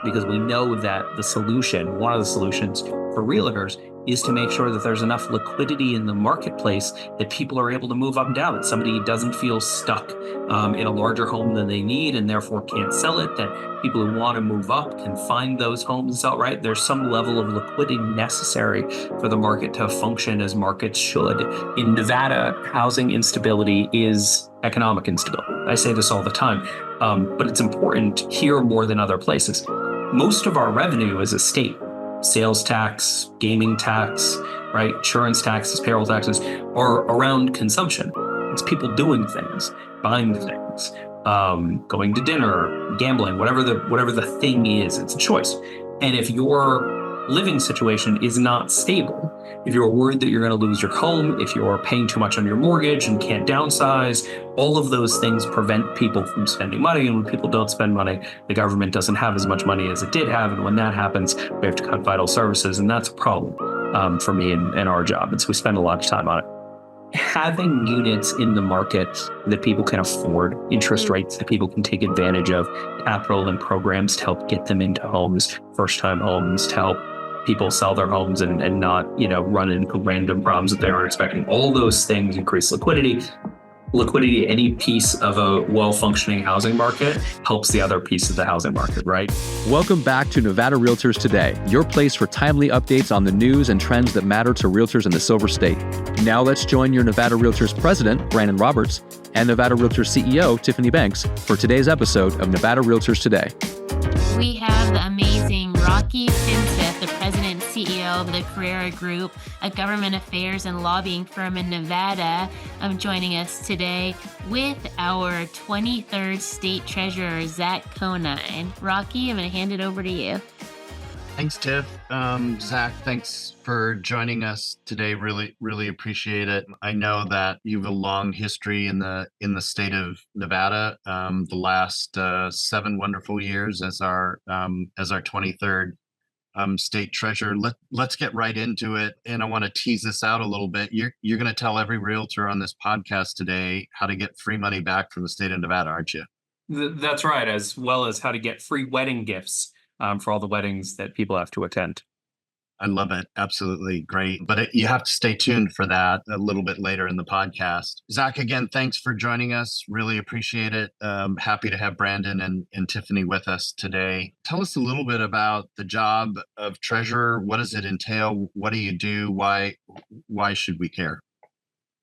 because we know that one of the solutions for realtors is to make sure that there's enough liquidity in the marketplace that people are able to move up and down, that somebody doesn't feel stuck in a larger home than they need and therefore can't sell it, that people who want to move up can find those homes and sell, right? There's some level of liquidity necessary for the market to function as markets should. In Nevada, housing instability is economic instability. I say this all the time, but it's important here more than other places. Most of our revenue as a state, sales tax, gaming tax, right, insurance taxes, payroll taxes, are around consumption. It's people doing things, buying things, going to dinner, gambling, whatever the thing is. It's a choice. And if your living situation is not stable, if you're worried that you're going to lose your home, if you're paying too much on your mortgage and can't downsize, all of those things prevent people from spending money. And when people don't spend money, the government doesn't have as much money as it did have. And when that happens, we have to cut vital services. And that's a problem for me and our job. And so we spend a lot of time on it. Having units in the market that people can afford, interest rates that people can take advantage of, capital and programs to help get them into homes, first-time homes, to help people sell their homes and not, run into random problems that they aren't expecting. All those things increase liquidity. Liquidity, any piece of a well-functioning housing market helps the other piece of the housing market, right? Welcome back to Nevada Realtors Today, your place for timely updates on the news and trends that matter to realtors in the Silver State. Now let's join your Nevada Realtors President, Brandon Roberts, and Nevada Realtors CEO, Tiffany Banks, for today's episode of Nevada Realtors Today. We have the amazing Rocky Finseth, the president and CEO of the Carrera Group, a government affairs and lobbying firm in Nevada, joining us today with our 23rd state treasurer, Zach Conine. Rocky, I'm going to hand it over to you. Thanks, Tiff. Zach, thanks for joining us today. Really, really appreciate it. I know that you have a long history in the state of Nevada. The last 7 wonderful years as our 23rd state treasurer. Let's get right into it. And I want to tease this out a little bit. You're going to tell every realtor on this podcast today how to get free money back from the state of Nevada, aren't you? That's right, as well as how to get free wedding gifts for all the weddings that people have to attend. I love it. Absolutely great. But you have to stay tuned for that a little bit later in the podcast. Zach, again, thanks for joining us. Really appreciate it. Happy to have Brandon and Tiffany with us today. Tell us a little bit about the job of treasurer. What does it entail? What do you do? Why should we care?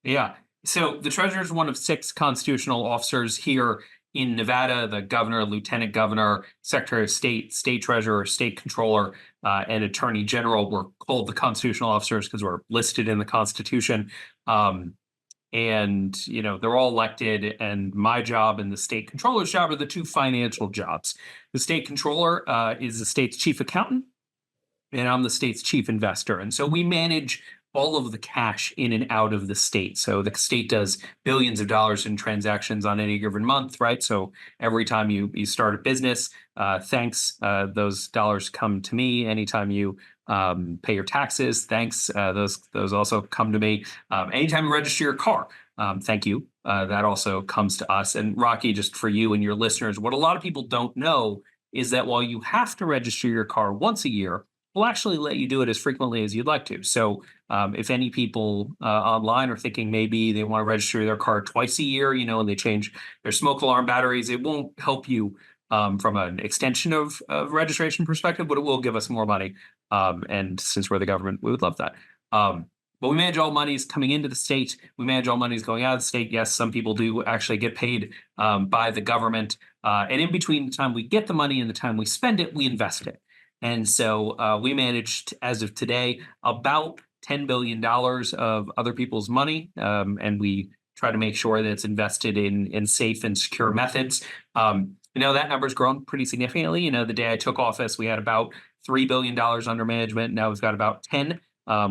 Yeah. So the treasurer is one of 6 constitutional officers here in Nevada. The governor, lieutenant governor, secretary of state, state treasurer, state controller, and attorney general were called the constitutional officers because we're listed in the Constitution. And, they're all elected. And my job and the state controller's job are the 2 financial jobs. The state controller is the state's chief accountant, and I'm the state's chief investor. And so we manage all of the cash in and out of the state. So the state does billions of dollars in transactions on any given month, right? So every time you start a business, those dollars come to me. Anytime you pay your taxes, those also come to me. Anytime you register your car, thank you. That also comes to us. And Rocky, just for you and your listeners, what a lot of people don't know is that while you have to register your car once a year, we'll actually let you do it as frequently as you'd like to. So if any people online are thinking maybe they want to register their car twice a year, and they change their smoke alarm batteries, it won't help you from an extension of registration perspective, but it will give us more money. And since we're the government, we would love that. But we manage all monies coming into the state. We manage all monies going out of the state. Yes, some people do actually get paid by the government. And in between the time we get the money and the time we spend it, we invest it. And so we managed, as of today, about $10 billion of other people's money. And we try to make sure that it's invested in safe and secure methods. That number's grown pretty significantly. The day I took office, we had about $3 billion under management. Now we've got about 10,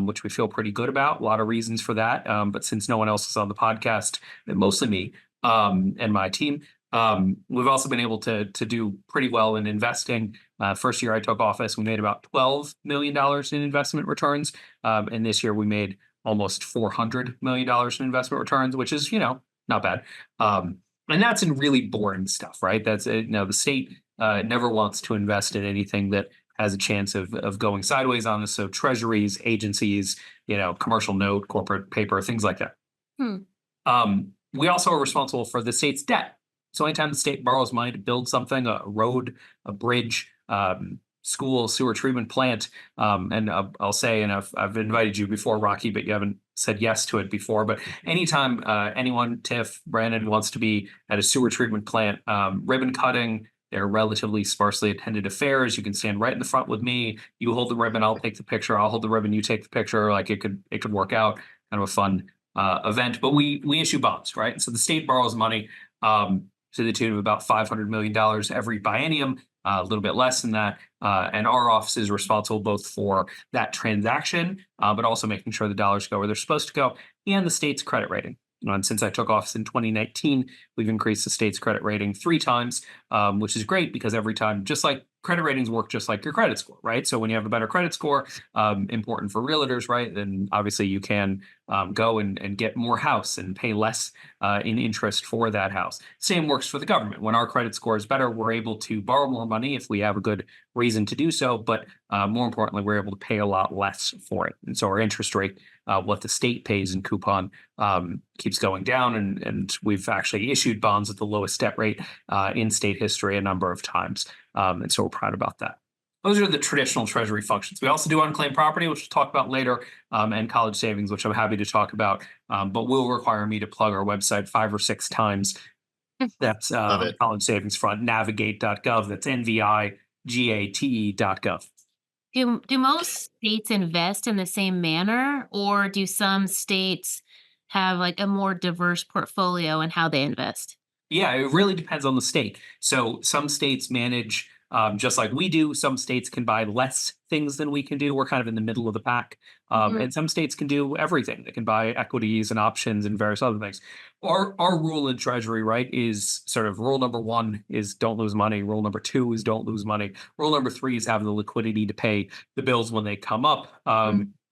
which we feel pretty good about. A lot of reasons for that. But since no one else is on the podcast, mostly me and my team, we've also been able to do pretty well in investing. First year I took office, we made about $12 million in investment returns. And this year we made almost $400 million in investment returns, which is, not bad. And that's in really boring stuff, right? That's the state it never wants to invest in anything that has a chance of going sideways on us. So treasuries, agencies, commercial note, corporate paper, things like that. Hmm. We also are responsible for the state's debt. So anytime the state borrows money to build something, a road, a bridge, school, sewer treatment plant, and I'll say, and I've invited you before, Rocky, but you haven't said yes to it before. But anytime anyone, Tiff, Brandon, wants to be at a sewer treatment plant, ribbon cutting, they're relatively sparsely attended affairs. You can stand right in the front with me. You hold the ribbon, I'll take the picture. I'll hold the ribbon, you take the picture. Like it could work out. Kind of a fun event. But we issue bonds, right? So the state borrows money to the tune of about $500 million every biennium, a little bit less than that. And our office is responsible both for that transaction, but also making sure the dollars go where they're supposed to go, and the state's credit rating. And since I took office in 2019, we've increased the state's credit rating 3 times, which is great because every time, just like credit ratings work just like your credit score, right? So when you have a better credit score, important for realtors, right? Then obviously you can go and get more house and pay less in interest for that house. Same works for the government. When our credit score is better, we're able to borrow more money if we have a good reason to do so. But more importantly, we're able to pay a lot less for it. And so our interest rate, what the state pays in coupon, keeps going down. And we've actually issued bonds at the lowest debt rate in state history a number of times. And so we're proud about that. Those are the traditional treasury functions. We also do unclaimed property, which we'll talk about later, and college savings, which I'm happy to talk about, but will require me to plug our website 5 or 6 times. That's college savings front, navigate.gov. That's nvigate.gov. Do most states invest in the same manner, or do some states have like a more diverse portfolio in how they invest? Yeah, it really depends on the state. So some states manage just like we do. Some states can buy less things than we can do. We're kind of in the middle of the pack. And some states can do everything. They can buy equities and options and various other things. Our rule in Treasury, right, is sort of rule number 1 is don't lose money. Rule number 2 is don't lose money. Rule number 3 is have the liquidity to pay the bills when they come up.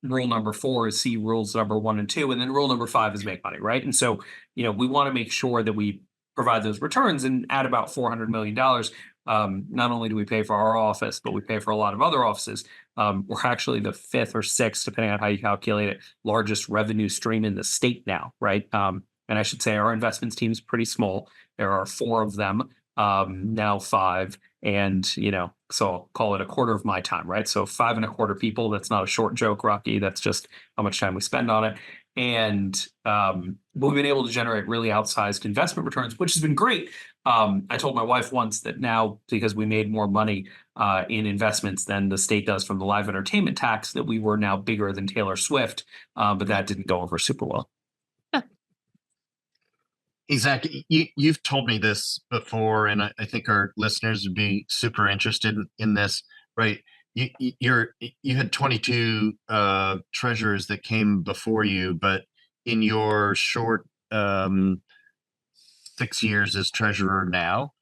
Rule number 4 is see rules number 1 and 2. And then rule number 5 is make money, right? And so, we want to make sure that we provide those returns, and at about $400 million, not only do we pay for our office, but we pay for a lot of other offices. We're actually the 5th or 6th, depending on how you calculate it, largest revenue stream in the state now, right? And I should say our investments team is pretty small. There are 4 of them, now 5, and so I'll call it a quarter of my time, right? So 5 and a quarter people. That's not a short joke, Rocky. That's just how much time we spend on it. And we've been able to generate really outsized investment returns, which has been great. I told my wife once that now, because we made more money in investments than the state does from the live entertainment tax, that we were now bigger than Taylor Swift, but that didn't go over super well. Exactly. You've told me this before, and I think our listeners would be super interested in this, right? You had 22 treasurers that came before you, but in your short 6 years as treasurer now,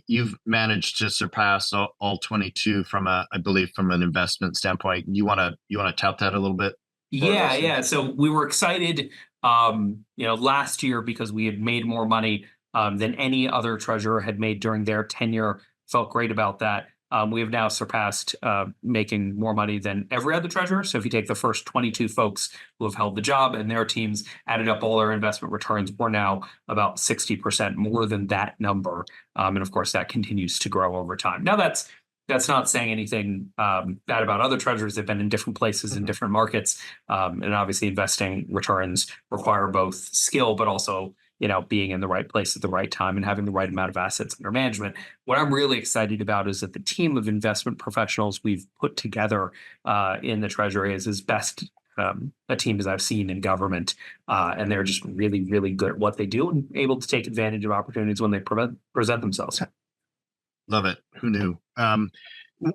you've managed to surpass all 22 I believe from an investment standpoint. You want to tout that a little bit? Yeah. So we were excited, last year because we had made more money than any other treasurer had made during their tenure. Felt great about that. We have now surpassed making more money than every other treasurer. So if you take the first 22 folks who have held the job and their teams added up all their investment returns, we're now about 60% more than that number. And of course, that continues to grow over time. Now, that's not saying anything bad about other treasurers. They've been in different places in different markets. And obviously, investing returns require both skill, but also being in the right place at the right time and having the right amount of assets under management. What I'm really excited about is that the team of investment professionals we've put together in the Treasury is as best a team as I've seen in government. And they're just really, really good at what they do and able to take advantage of opportunities when they present themselves. Love it. Who knew?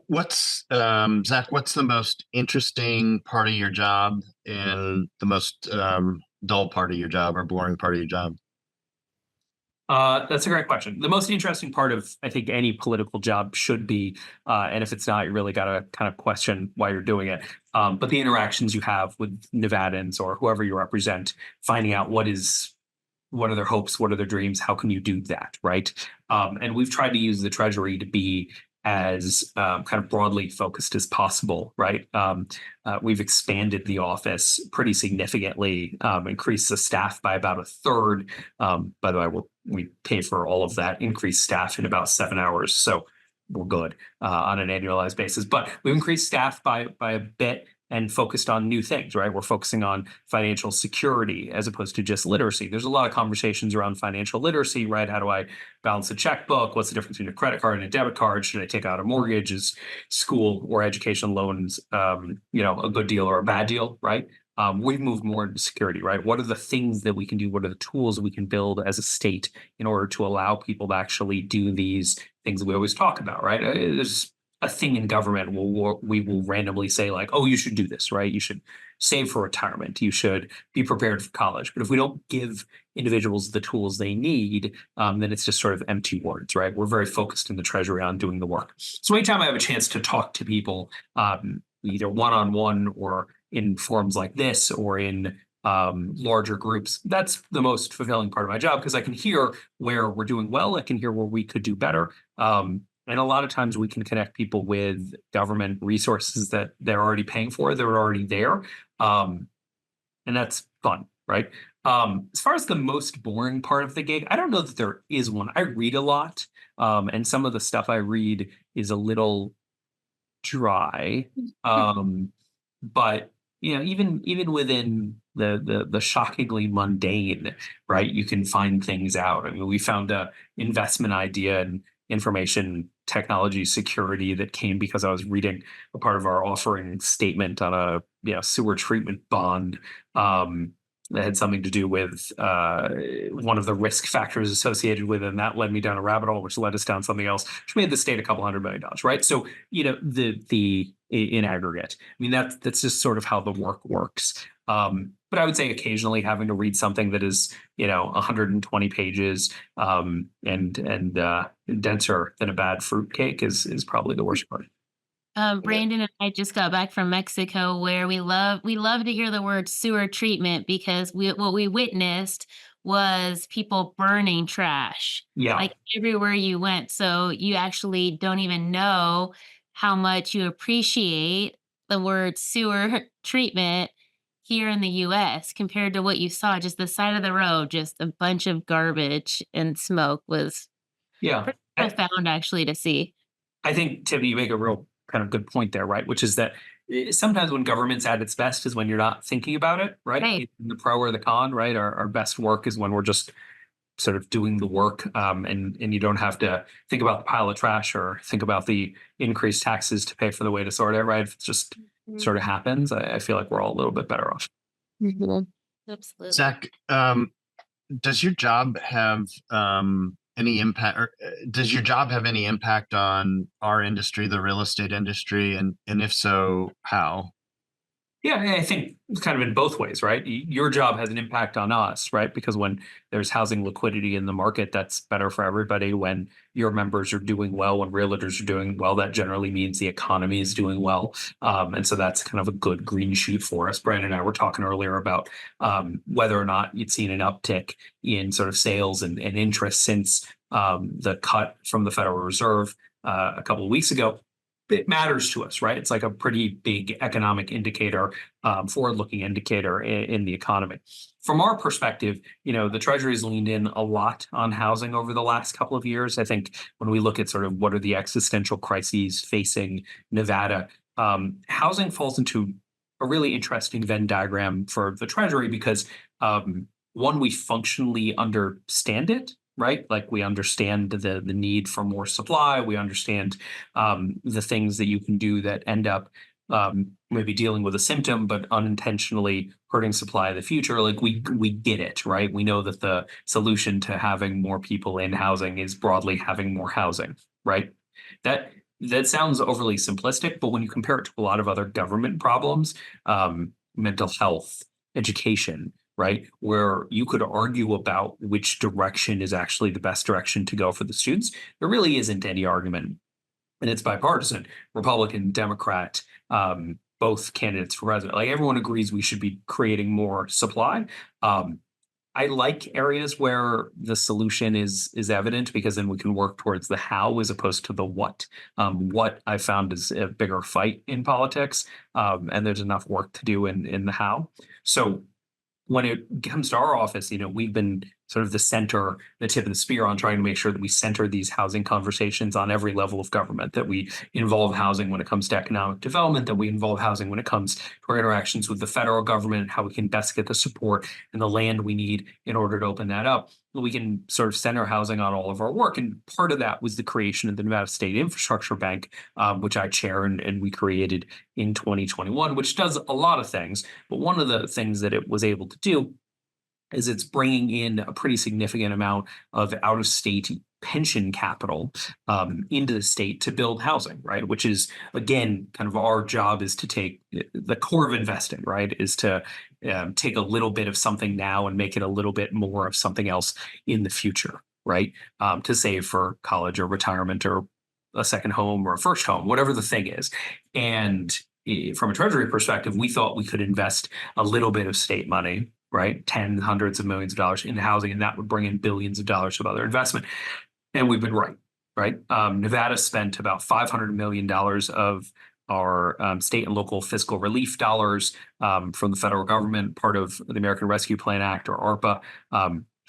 What's Zach, what's the most interesting part of your job and the most dull part of your job or boring part of your job? That's a great question. The most interesting part of, I think, any political job should be, and if it's not, you really got to kind of question why you're doing it. But the interactions you have with Nevadans or whoever you represent, finding out what is what are their hopes? What are their dreams? How can you do that, right? And we've tried to use the Treasury to be as kind of broadly focused as possible, right? We've expanded the office pretty significantly, increased the staff by about a third. By the way, we pay for all of that increased staff in about 7 hours, so we're good on an annualized basis. But we've increased staff by a bit and focused on new things, right? We're focusing on financial security as opposed to just literacy. There's a lot of conversations around financial literacy, right? How do I balance a checkbook? What's the difference between a credit card and a debit card? Should I take out a mortgage? Is school or education loans, a good deal or a bad deal, right? We've moved more into security, right? What are the things that we can do? What are the tools we can build as a state in order to allow people to actually do these things that we always talk about, right? There's a thing in government we will randomly say like, oh, you should do this, right? You should save for retirement. You should be prepared for college. But if we don't give individuals the tools they need, then it's just sort of empty words, right? We're very focused in the Treasury on doing the work. So anytime I have a chance to talk to people, either one-on-one or in forums like this or in larger groups, that's the most fulfilling part of my job because I can hear where we're doing well. I can hear where we could do better. And a lot of times we can connect people with government resources that they're already paying for, that are already there. And that's fun, right? As far as the most boring part of the gig, I don't know that there is one. I read a lot, and some of the stuff I read is a little dry. But even within the shockingly mundane, right, you can find things out. I mean, we found a investment idea in information technology security that came because I was reading a part of our offering statement on a sewer treatment bond that had something to do with one of the risk factors associated with it, and that led me down a rabbit hole, which led us down something else, which made the state a couple $100 million, right? So the in aggregate, I mean that's just sort of how the work works. But I would say occasionally having to read something that is 120 pages and denser than a bad fruitcake is probably the worst part. Brandon and I just got back from Mexico, where we love to hear the word sewer treatment because what we witnessed was people burning trash Yeah. like everywhere you went. So you actually don't even know how much you appreciate the word sewer treatment here in the US compared to what you saw. Just the side of the road, just a bunch of garbage and smoke was Yeah. pretty profound actually to see. I think, Tiffany, you make a real kind of good point there, right? Which is that sometimes when government's at its best is when you're not thinking about it, right? Right. The pro or the con, right? Our best work is when we're just sort of doing the work, and you don't have to think about the pile of trash or think about the increased taxes to pay for the way to sort it, right? If it just sort of happens, I feel like we're all a little bit better off. Absolutely. Zach, does your job have any impact, or does your job have any impact on our industry, the real estate industry, and if so, how? Yeah, I think it's kind of in both ways, right? Your job has an impact on us, right? Because when there's housing liquidity in the market, that's better for everybody. When your members are doing well, when realtors are doing well, that generally means the economy is doing well. And so that's kind of a good green shoot for us. Brandon and I were talking earlier about whether or not you'd seen an uptick in sort of sales and interest since the cut from the Federal Reserve a couple of weeks ago. It matters to us, right? It's like a pretty big economic indicator, forward-looking indicator in the economy. From our perspective, the Treasury's leaned in a lot on housing over the last couple of years. I think when we look at sort of what are the existential crises facing Nevada, housing falls into a really interesting Venn diagram for the Treasury because one, we functionally understand it, right? Like we understand the need for more supply. We understand the things that you can do that end up maybe dealing with a symptom, but unintentionally hurting supply in the future. Like we get it, right? We know that the solution to having more people in housing is broadly having more housing, right? That sounds overly simplistic, but when you compare it to a lot of other government problems, mental health, education, right, where you could argue about which direction is actually the best direction to go for the students, there really isn't any argument. And it's bipartisan, Republican, Democrat, both candidates for president. Like everyone agrees we should be creating more supply. I like areas where the solution is evident, because then we can work towards the how as opposed to the what. What I found is a bigger fight in politics, and there's enough work to do in the how. So when it comes to our office, we've been sort of the tip of the spear on trying to make sure that we center these housing conversations on every level of government, that we involve housing when it comes to economic development, that we involve housing when it comes to our interactions with the federal government, and how we can best get the support and the land we need in order to open that up. We can sort of center housing on all of our work. And part of that was the creation of the Nevada State Infrastructure Bank, which I chair, and we created in 2021, which does a lot of things. But one of the things that it was able to do is it's bringing in a pretty significant amount of out-of-state pension capital into the state to build housing, right? Which is, again, kind of our job, is to take the core of investing, right? Is to take a little bit of something now and make it a little bit more of something else in the future, right? To save for college or retirement or a second home or a first home, whatever the thing is. And from a treasury perspective, we thought we could invest a little bit of state money, right? Hundreds of millions of dollars in housing, and that would bring in billions of dollars of other investment. And we've been right? Nevada spent about $500 million of our state and local fiscal relief dollars from the federal government, part of the American Rescue Plan Act, or ARPA.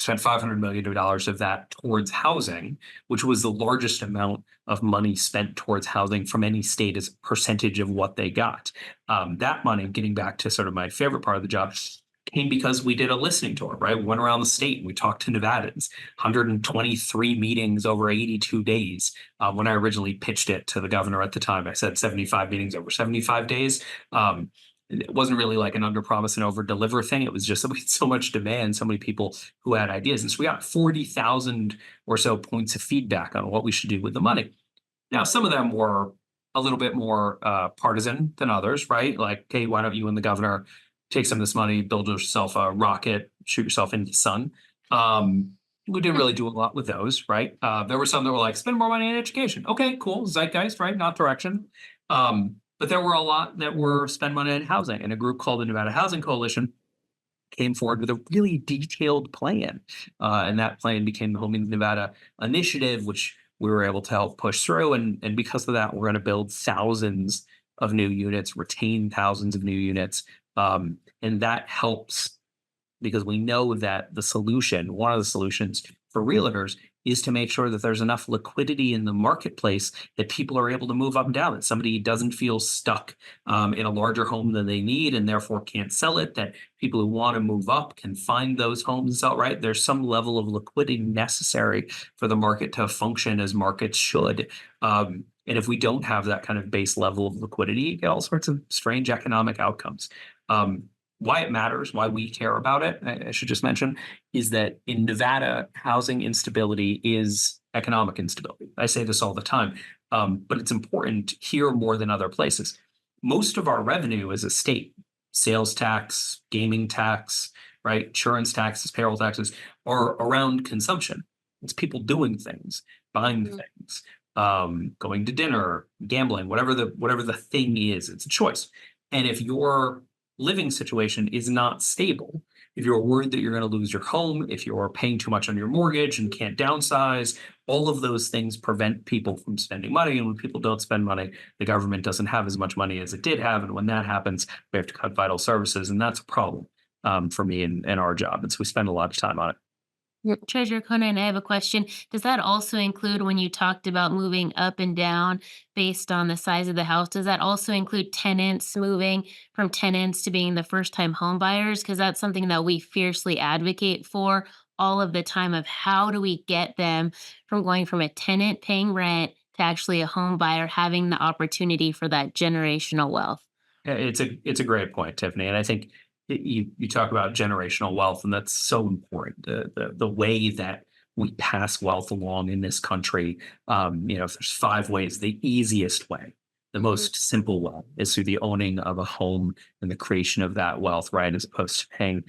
Spent $500 million of that towards housing, which was the largest amount of money spent towards housing from any state as a percentage of what they got. That money, getting back to sort of my favorite part of the job, came because we did a listening tour, right? We went around the state and we talked to Nevadans, 123 meetings over 82 days. When I originally pitched it to the governor at the time, I said 75 meetings over 75 days. It wasn't really like an under promise and over deliver thing. It was just so much demand, so many people who had ideas. And so we got 40,000 or so points of feedback on what we should do with the money. Now, some of them were a little bit more partisan than others, right? Like, hey, why don't you and the governor take some of this money, build yourself a rocket, shoot yourself into the sun. We didn't really do a lot with those, right? There were some that were like, spend more money on education. Okay, cool, zeitgeist, right? Not direction. But there were a lot that were spend money on housing. And a group called the Nevada Housing Coalition came forward with a really detailed plan. And that plan became the Homing Nevada Initiative, which we were able to help push through. And because of that, we're going to build thousands of new units, retain thousands of new units. And that helps because we know that one of the solutions for realtors, is to make sure that there's enough liquidity in the marketplace that people are able to move up and down, that somebody doesn't feel stuck in a larger home than they need and therefore can't sell it, that people who want to move up can find those homes and sell, right? There's some level of liquidity necessary for the market to function as markets should. And if we don't have that kind of base level of liquidity, you get all sorts of strange economic outcomes. Why it matters, why we care about it, I should just mention, is that in Nevada, housing instability is economic instability. I say this all the time, but it's important here more than other places. Most of our revenue as a state, sales tax, gaming tax, right, insurance taxes, payroll taxes, are around consumption. It's people doing things, buying things, going to dinner, gambling, whatever the thing is, it's a choice. And if your living situation is not stable, if you're worried that you're going to lose your home, if you're paying too much on your mortgage and can't downsize, all of those things prevent people from spending money. And when people don't spend money, the government doesn't have as much money as it did have. And when that happens, we have to cut vital services. And that's a problem for me and our job. And so we spend a lot of time on it. Treasurer Conan, I have a question. Does that also include when you talked about moving up and down based on the size of the house? Does that also include tenants moving from tenants to being the first time home buyers? Because that's something that we fiercely advocate for all of the time of how do we get them from going from a tenant paying rent to actually a home buyer having the opportunity for that generational wealth? Yeah, it's a great point, Tiffany. And I think you talk about generational wealth, and that's so important. The way that we pass wealth along in this country, if there's 5 ways, the easiest way, the most simple way, is through the owning of a home and the creation of that wealth, right, as opposed to paying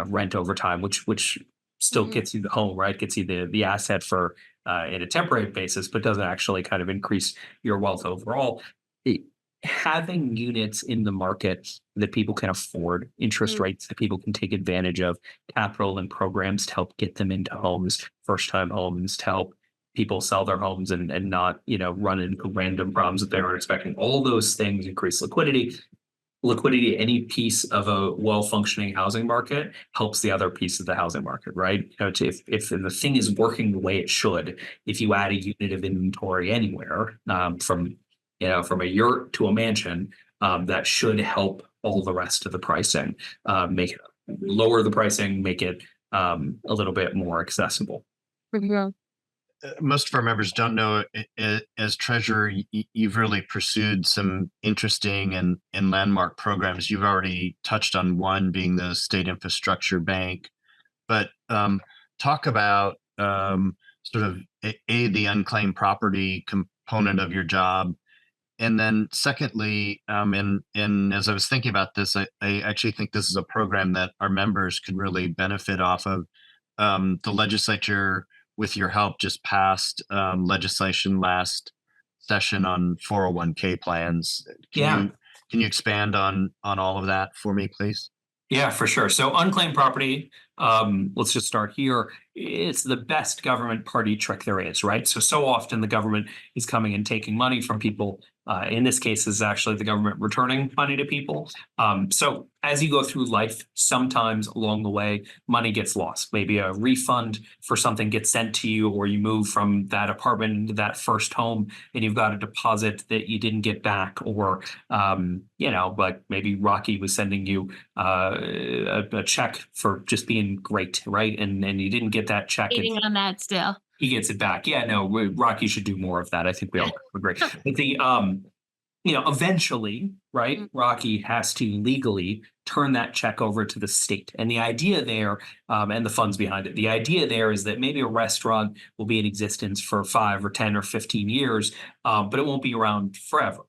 rent over time, which still gets you the home, right, gets you the asset for in a temporary basis, but doesn't actually kind of increase your wealth overall. having units in the market that people can afford, interest rates that people can take advantage of, capital and programs to help get them into homes, first time homes to help people sell their homes and not, run into random problems that they were expecting. All those things increase liquidity. Any piece of a well-functioning housing market helps the other piece of the housing market, right? If the thing is working the way it should, if you add a unit of inventory anywhere, from a yurt to a mansion, that should help all the rest of the pricing, make it lower the pricing, make it a little bit more accessible. Most of our members don't know, as treasurer, you've really pursued some interesting and landmark programs. You've already touched on one being the State Infrastructure Bank, but talk about sort of the unclaimed property component of your job. And then secondly, and as I was thinking about this, I actually think this is a program that our members could really benefit off of. The legislature, with your help, just passed legislation last session on 401k plans. Can you expand on all of that for me, please? Yeah, for sure. So unclaimed property, let's just start here. It's the best government party trick there is, right? So often the government is coming and taking money from people. In this case, is actually the government returning money to people. So as you go through life, sometimes along the way, money gets lost. Maybe a refund for something gets sent to you, or you move from that apartment into that first home and you've got a deposit that you didn't get back, or, like maybe Rocky was sending you a check for just being great, right? And you didn't get that check. Waiting on that still. He gets it back. Yeah, no, Rocky should do more of that. I think we all agree. But eventually, right, Rocky has to legally turn that check over to the state. And the idea there, and the funds behind it, the idea there is that maybe a restaurant will be in existence for 5 or 10 or 15 years, but it won't be around forever.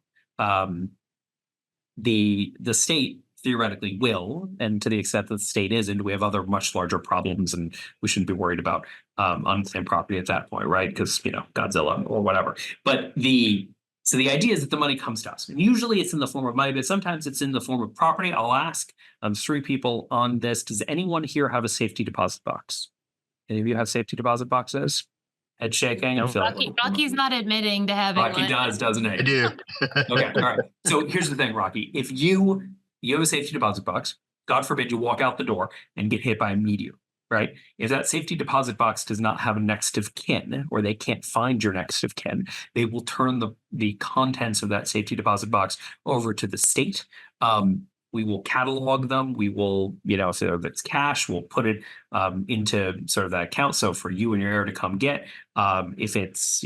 The state theoretically will, and to the extent that the state isn't, we have other much larger problems, and we shouldn't be worried about unclaimed property at that point, right? Because Godzilla or whatever. But the idea is that the money comes to us, and usually it's in the form of money, but sometimes it's in the form of property. I'll ask 3 people on this. Does anyone here have a safety deposit box? Any of you have safety deposit boxes? Head shaking. I feel Rocky's not admitting to having Rocky one. does, doesn't he? I do. Okay, all right. So here's the thing, Rocky. If you have a safety deposit box, God forbid you walk out the door and get hit by a meteor, right? If that safety deposit box does not have a next of kin, or they can't find your next of kin, they will turn the contents of that safety deposit box over to the state. We will catalog them. We will, if it's cash, we'll put it into sort of that account. So for you and your heir to come get, if it's,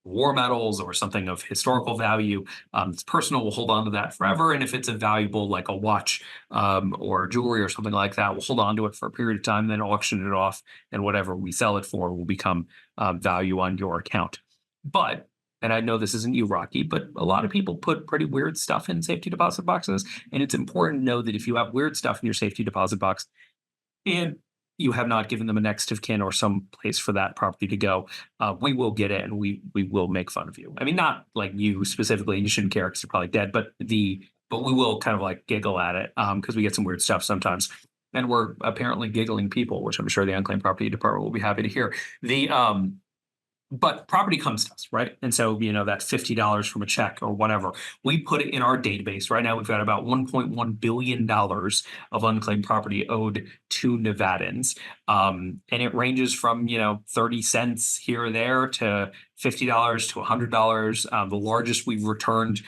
war medals or something of historical value, it's personal, we'll hold on to that forever. And if it's a valuable, like a watch or jewelry or something like that, we'll hold on to it for a period of time, then auction it off, and whatever we sell it for will become value on your account. But, and I know this isn't you, Rocky, but a lot of people put pretty weird stuff in safety deposit boxes. And it's important to know that if you have weird stuff in your safety deposit box and you have not given them a next of kin or some place for that property to go, we will get it, and we will make fun of you. I mean, not like you specifically, you shouldn't care because you're probably dead, but we will kind of like giggle at it because we get some weird stuff sometimes. And we're apparently giggling people, which I'm sure the unclaimed property department will be happy to hear. But property comes to us, right? And so, that $50 from a check or whatever, we put it in our database. Right now, we've got about $1.1 billion of unclaimed property owed to Nevadans. And it ranges from, 30 cents here or there to $50 to $100. The largest we've returned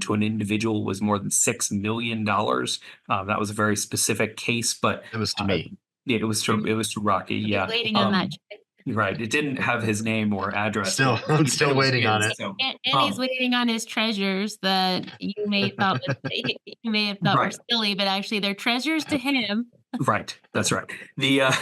to an individual was more than $6 million. That was a very specific case, but It was to me. It was to Rocky. Yeah. Waiting on that check. Right. It didn't have his name or address. I'm still waiting on it. So, And he's waiting on his treasures that you may have thought were Right. silly, but actually they're treasures to him. Right. That's right. But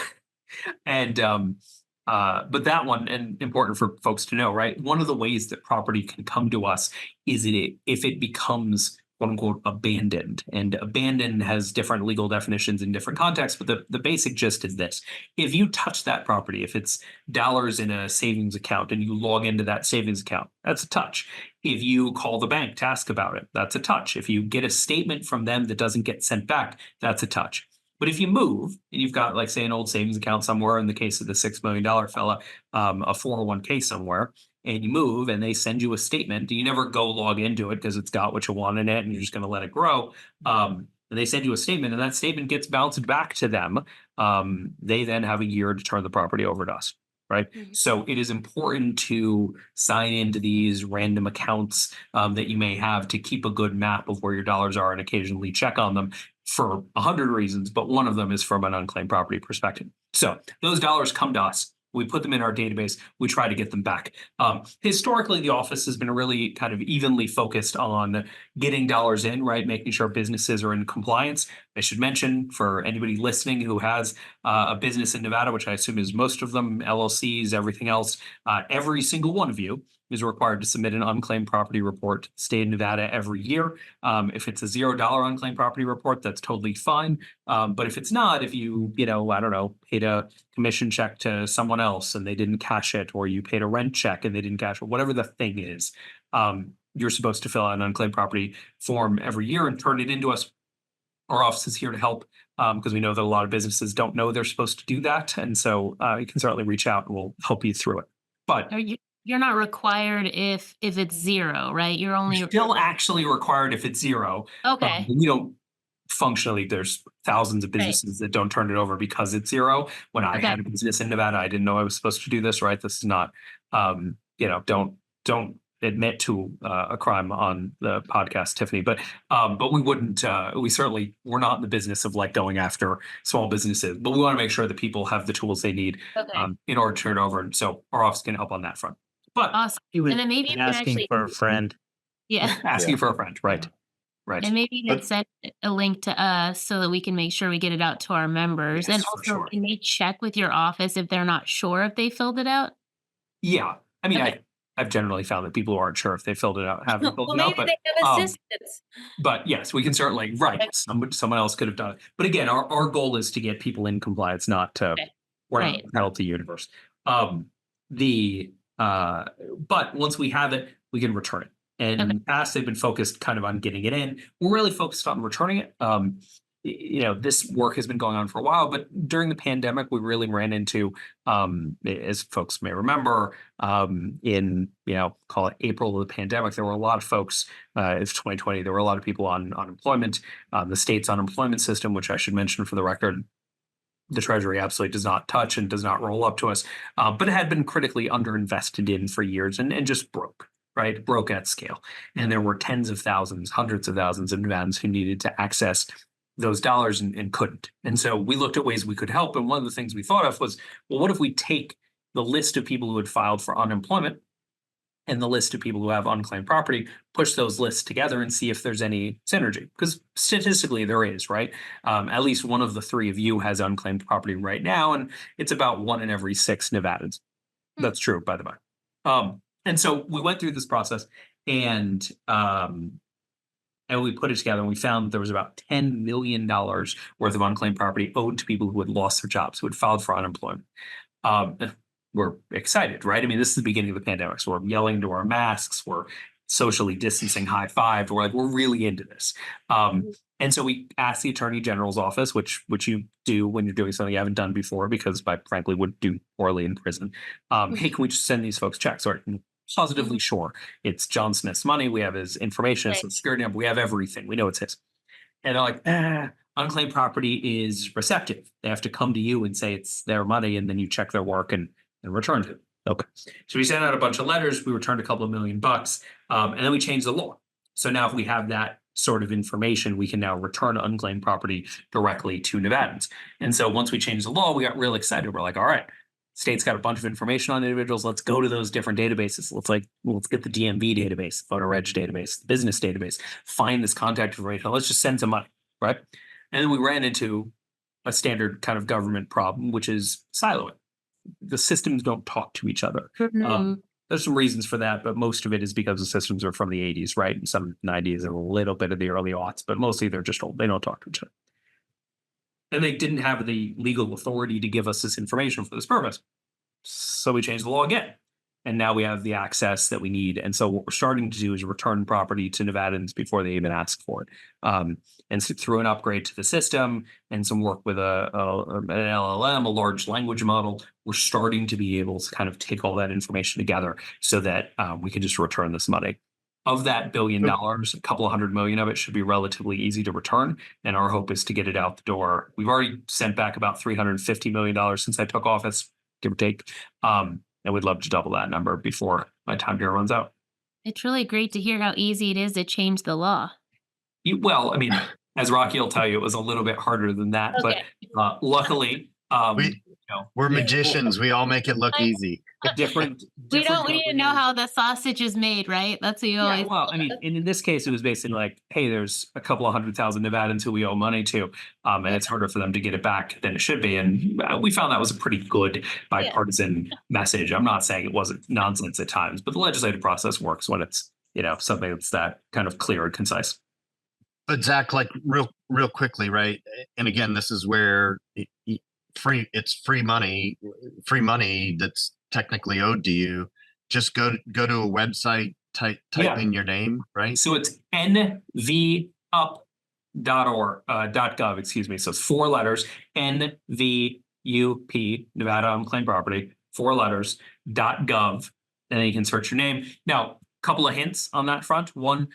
that one, and important for folks to know, right? One of the ways that property can come to us is if it becomes, quote unquote, abandoned. And abandoned has different legal definitions in different contexts, but the basic gist is this. If you touch that property, if it's dollars in a savings account and you log into that savings account, that's a touch. If you call the bank to ask about it, that's a touch. If you get a statement from them that doesn't get sent back, that's a touch. But if you move and you've got, like, say, an old savings account somewhere, in the case of the $6 million fella, a 401k somewhere, and you move and they send you a statement, you never go log into it because it's got what you want in it and you're just going to let it grow. And they send you a statement and that statement gets bounced back to them. They then have a year to turn the property over to us. Right. So it is important to sign into these random accounts that you may have to keep a good map of where your dollars are and occasionally check on them for 100 reasons. But one of them is from an unclaimed property perspective. So those dollars come to us. We put them in our database. We try to get them back. Historically, the office has been really kind of evenly focused on getting dollars in, right? Making sure businesses are in compliance. I should mention, for anybody listening who has a business in Nevada, which I assume is most of them, LLCs, everything else, every single one of you is required to submit an unclaimed property report to the state of Nevada every year. If it's a $0 unclaimed property report, that's totally fine. But if it's not, if you, I don't know, paid a commission check to someone else and they didn't cash it, or you paid a rent check and they didn't cash it, whatever the thing is, you're supposed to fill out an unclaimed property form every year and turn it into us. Our office is here to help because we know that a lot of businesses don't know they're supposed to do that. And so you can certainly reach out and we'll help you through it. But You're not required if it's zero, right? You're only still actually required if it's zero. okay. We don't functionally, there's thousands of businesses that don't turn it over because it's zero. When I had a business in Nevada, I didn't know I was supposed to do this, right? This is not, don't admit to a crime on the podcast, Tiffany, but we wouldn't, we're not in the business of like going after small businesses, but we want to make sure that people have the tools they need in order to turn it over. And so our office can help on that front. But Awesome. He was And then maybe you can asking actually for a friend. asking for a friend, right? Right. And maybe you can send a link to us so that we can make sure we get it out to our members. Yes, And for also, sure. can they check with your office if they're not sure if they filled it out? Yeah. I mean, Okay. I've generally found that people who aren't sure if they filled it out haven't filled Well, it out. maybe they have assistants. But yes, we can certainly, right. Someone else could have done it. But again, our goal is to get people in compliance, not to we're not Right. a penalty universe. But once we have it, we can return it. And in the past, they've been focused kind of on getting it in. We're really focused on returning it. This work has been going on for a while, but during the pandemic, we really ran into, as folks may remember, in, call it April of the pandemic, there were a lot of folks, it's 2020, there were a lot of people on unemployment. The state's unemployment system, which I should mention for the record, the Treasury absolutely does not touch and does not roll up to us, but it had been critically underinvested in for years and just broke. Right, broke at scale. And there were tens of thousands, hundreds of thousands of Nevadans who needed to access those dollars and couldn't. And so we looked at ways we could help. And one of the things we thought of was, well, what if we take the list of people who had filed for unemployment and the list of people who have unclaimed property, push those lists together and see if there's any synergy? Because statistically there is, right? At least one of the three of you has unclaimed property right now, and it's about 1 in every 6 Nevadans. That's true, by the way. And so we went through this process and we put it together, and we found that there was about $10 million worth of unclaimed property owed to people who had lost their jobs, who had filed for unemployment. We're excited, right? I mean, this is the beginning of the pandemic, so we're yelling into our masks, we're socially distancing, high-fived, we're really into this. And so we asked the Attorney General's office, which you do when you're doing something you haven't done before, because I frankly would do poorly in prison. Hey, can we just send these folks checks? Or positively sure it's John Smith's money. We have his information, his social security number. We have everything. We know it's his. And they're like, unclaimed property is receptive. They have to come to you and say it's their money, and then you check their work and return it. Okay. So we sent out a bunch of letters. We returned a couple of $1 million, and then we changed the law. So now if we have that sort of information, we can now return unclaimed property directly to Nevadans. And so once we changed the law, we got real excited. We're like, all right, state's got a bunch of information on individuals. Let's go to those different databases. Let's get the DMV database, voter reg database, business database, find this contact information. Let's just send some money, right? And then we ran into a standard kind of government problem, which is siloing. The systems don't talk to each other. There's some reasons for that, but most of it is because the systems are from the 80s, right? And some 90s and a little bit of the early aughts, but mostly they're just old. They don't talk to each other. And they didn't have the legal authority to give us this information for this purpose. So we changed the law again. And now we have the access that we need. And so what we're starting to do is return property to Nevadans before they even ask for it. And so through an upgrade to the system and some work with an LLM, a large language model, we're starting to be able to kind of take all that information together so that we can just return this money. Of that $1 billion, a couple of $100 million of it should be relatively easy to return. And our hope is to get it out the door. We've already sent back about $350 million since I took office, give or take. And we'd love to double that number before my time here runs out. It's really great to hear how easy it is to change the law. Well, I mean, as Rocky will tell you, it was a little bit harder than that. Okay. But luckily, We're magicians. We all make it look easy. different. We need to know companies- how the sausage is made, right? That's what you always. Yeah, well, I mean, in this case, it was basically like, hey, there's a couple of 100,000 Nevadans who we owe money to, and it's harder for them to get it back than it should be. And we found that was a pretty good bipartisan message. I'm not saying it wasn't nonsense at times, but the legislative process works when it's, something that's that kind of clear and concise. But Zach, like real quickly, right? And again, this is where it's free money that's technically owed to you. Just go to a website, type in your name, right? So it's nvup.org, .gov, excuse me. So it's 4 letters, NVUP, Nevada Unclaimed Property, 4 letters, .gov, and then you can search your name. Now, a couple of hints on that front. One,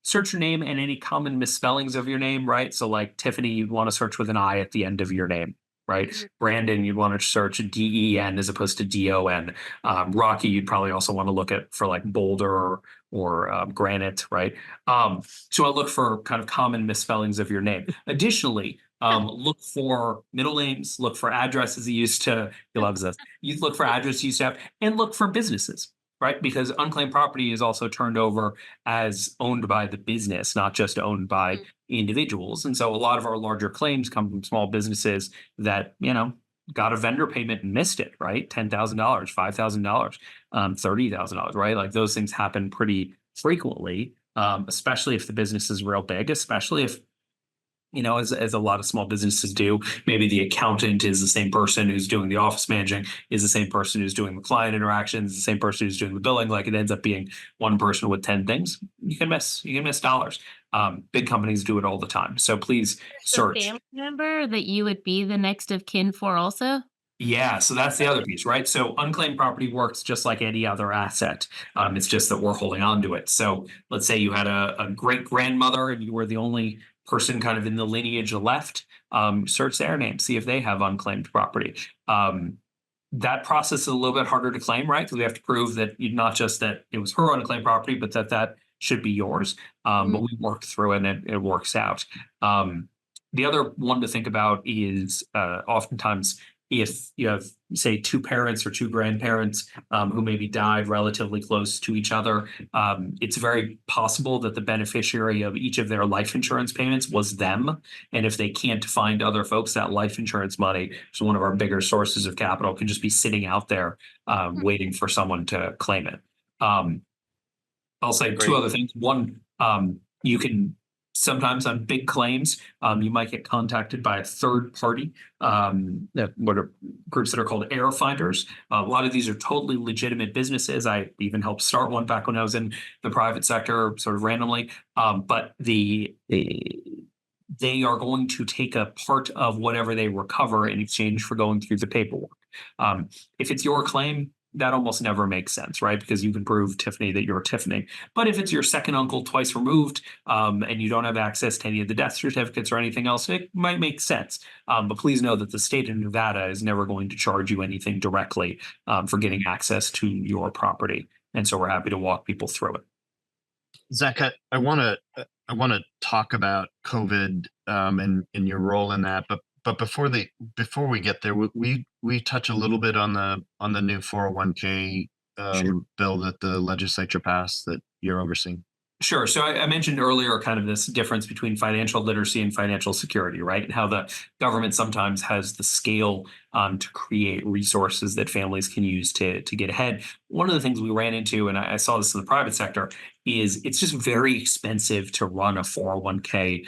search your name and any common misspellings of your name, right? So like Tiffany, you'd want to search with an I at the end of your name. Right. Brandon, you'd want to search DEN as opposed to DON. Rocky, you'd probably also want to look at for like Boulder or Granite. Right. So I look for kind of common misspellings of your name. Additionally, look for middle names, look for addresses he loves this. You look for addresses you used to have, and look for businesses. Right, because unclaimed property is also turned over as owned by the business, not just owned by individuals. And so a lot of our larger claims come from small businesses that, got a vendor payment and missed it, right? $10,000, $5,000, $30,000, right? Like those things happen pretty frequently, especially if the business is real big, especially if, as a lot of small businesses do, maybe the accountant is the same person who's doing the office managing, is the same person who's doing the client interactions, the same person who's doing the billing. Like it ends up being one person with 10 things. You can miss dollars. Big companies do it all the time. So please search. A family member that you would be the next of kin for also? Yeah, so that's the other piece, right? So unclaimed property works just like any other asset. It's just that we're holding on to it. So let's say you had a great grandmother and you were the only person kind of in the lineage left, search their name, see if they have unclaimed property. That process is a little bit harder to claim, right? Because we have to prove that not just that it was her unclaimed property, but that should be yours. But we worked through it and it works out. The other one to think about is oftentimes if you have, say, 2 parents or 2 grandparents who maybe died relatively close to each other, it's very possible that the beneficiary of each of their life insurance payments was them. And if they can't find other folks, that life insurance money, so one of our bigger sources of capital, can just be sitting out there waiting for someone to claim it. I'll say 2 other things. One, you can sometimes on big claims, you might get contacted by a third party, what are groups that are called error finders. A lot of these are totally legitimate businesses. I even helped start one back when I was in the private sector, sort of randomly. But they are going to take a part of whatever they recover in exchange for going through the paperwork. If it's your claim, that almost never makes sense, right? Because you can prove, Tiffany, that you're Tiffany. But if it's your second uncle twice removed, and you don't have access to any of the death certificates or anything else, it might make sense. But please know that the state of Nevada is never going to charge you anything directly for getting access to your property. And so we're happy to walk people through it. Zach, I want to talk about COVID and your role in that, but before we get there, we touch a little bit on the new 401k bill that the legislature passed that you're overseeing. Sure. So I mentioned earlier kind of this difference between financial literacy and financial security, right? And how the government sometimes has the scale to create resources that families can use to get ahead. One of the things we ran into, and I saw this in the private sector, is it's just very expensive to run a 401k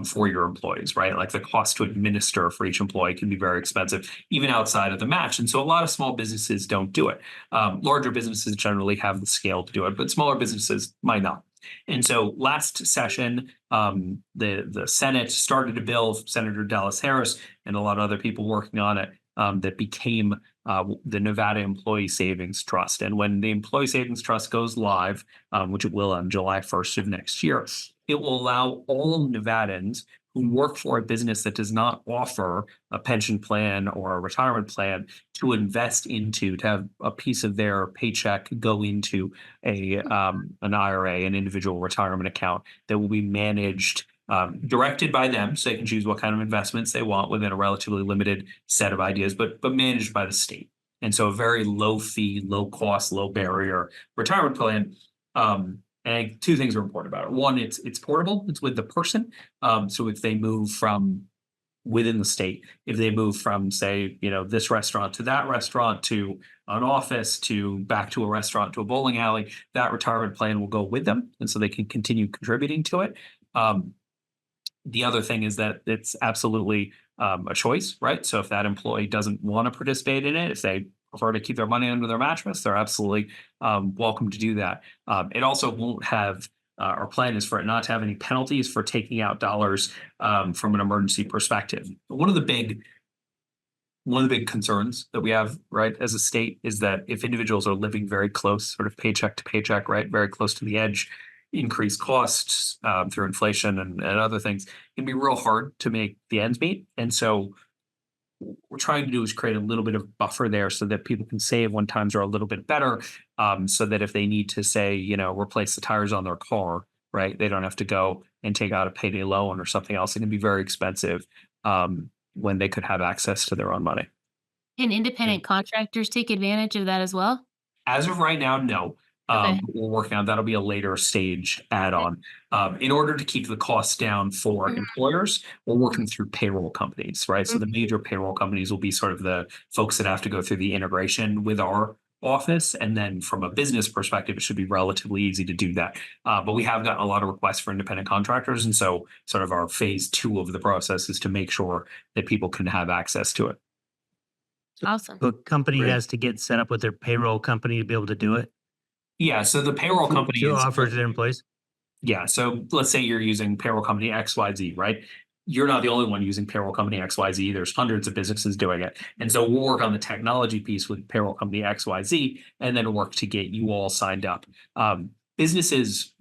for your employees, right? Like the cost to administer for each employee can be very expensive, even outside of the match. And so a lot of small businesses don't do it. Larger businesses generally have the scale to do it, but smaller businesses might not. And so last session, the Senate started a bill, Senator Dallas Harris and a lot of other people working on it, that became the Nevada Employee Savings Trust. And when the Employee Savings Trust goes live, which it will on July 1st of next year, it will allow all Nevadans who work for a business that does not offer a pension plan or a retirement plan to invest into, to have a piece of their paycheck go into an IRA, an individual retirement account that will be managed, directed by them, so they can choose what kind of investments they want within a relatively limited set of ideas, but managed by the state. And so a very low fee, low cost, low barrier retirement plan. And two things are important about it. One, it's portable. It's with the person. So if they move from within the state, if they move from, say, this restaurant to that restaurant to an office to back to a restaurant to a bowling alley, that retirement plan will go with them, and so they can continue contributing to it. The other thing is that it's absolutely a choice, right? So if that employee doesn't want to participate in it, if they prefer to keep their money under their mattress, they're absolutely welcome to do that. It also won't have, our plan is for it not to have any penalties for taking out dollars from an emergency perspective. One of the big concerns that we have, right, as a state is that if individuals are living very close, sort of paycheck to paycheck, right, very close to the edge, increased costs through inflation and other things, it can be real hard to make the ends meet. And so what we're trying to do is create a little bit of buffer there so that people can save when times are a little bit better, so that if they need to, say, replace the tires on their car, right, they don't have to go and take out a payday loan or something else. It can be very expensive when they could have access to their own money. Can independent contractors take advantage of that as well? As of right now, no. Okay. We're working on that'll be a later stage add-on. In order to keep the costs down for employers, we're working through payroll companies, right? So the major payroll companies will be sort of the folks that have to go through the integration with our office. And then from a business perspective, it should be relatively easy to do that. But we have gotten a lot of requests for independent contractors. And so sort of our phase 2 of the process is to make sure that people can have access to it. Awesome. The company Great. has to get set up with their payroll company to be able to do it. Yeah, so the payroll company To is offer to their employees. Yeah. So let's say you're using payroll company XYZ, right? You're not the only one using payroll company XYZ. There's hundreds of businesses doing it. And so we'll work on the technology piece with payroll company XYZ and then work to get you all signed up. Businesses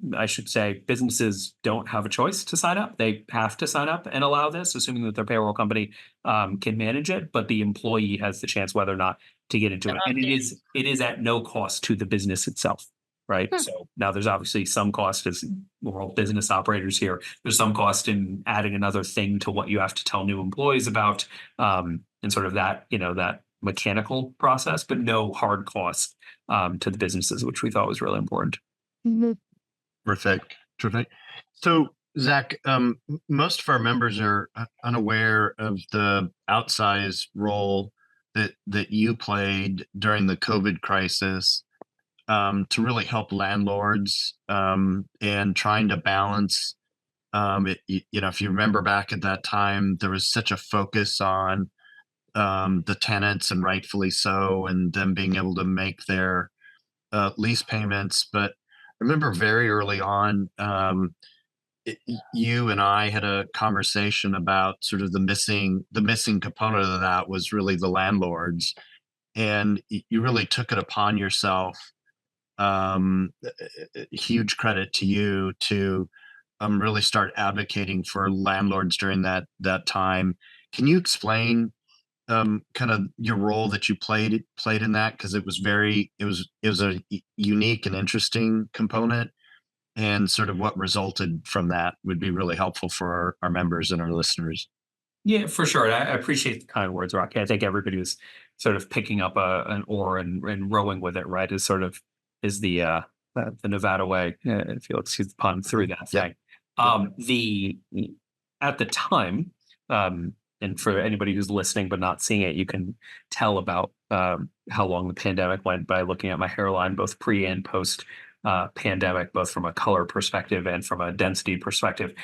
don't have a choice to sign up. They have to sign up and allow this, assuming that their payroll company can manage it, but the employee has the chance whether or not to get into it. And it is at no cost to the business itself, right? So now there's obviously some cost, as we're all business operators here. There's some cost in adding another thing to what you have to tell new employees about, and sort of that, that mechanical process, but no hard cost to the businesses, which we thought was really important. Terrific. So, Zach, most of our members are unaware of the outsized role that you played during the COVID crisis to really help landlords and trying to balance. If you remember back at that time, there was such a focus on the tenants, and rightfully so, and them being able to make their lease payments. But I remember very early on, you and I had a conversation about sort of the missing component of that was really the landlords, and you really took it upon yourself. Huge credit to you to really start advocating for landlords during that time. Can you explain kind of your role that you played in that? Because it was a unique and interesting component, and sort of what resulted from that would be really helpful for our members and our listeners. Yeah, for sure. I appreciate the kind words, Rocky. I think everybody was sort of picking up an oar and rowing with it, right? Is the Nevada way, if you'll excuse the pun, through that thing. At the time, and for anybody who's listening but not seeing it, you can tell about how long the pandemic went by looking at my hairline, both pre and post pandemic, both from a color perspective and from a density perspective.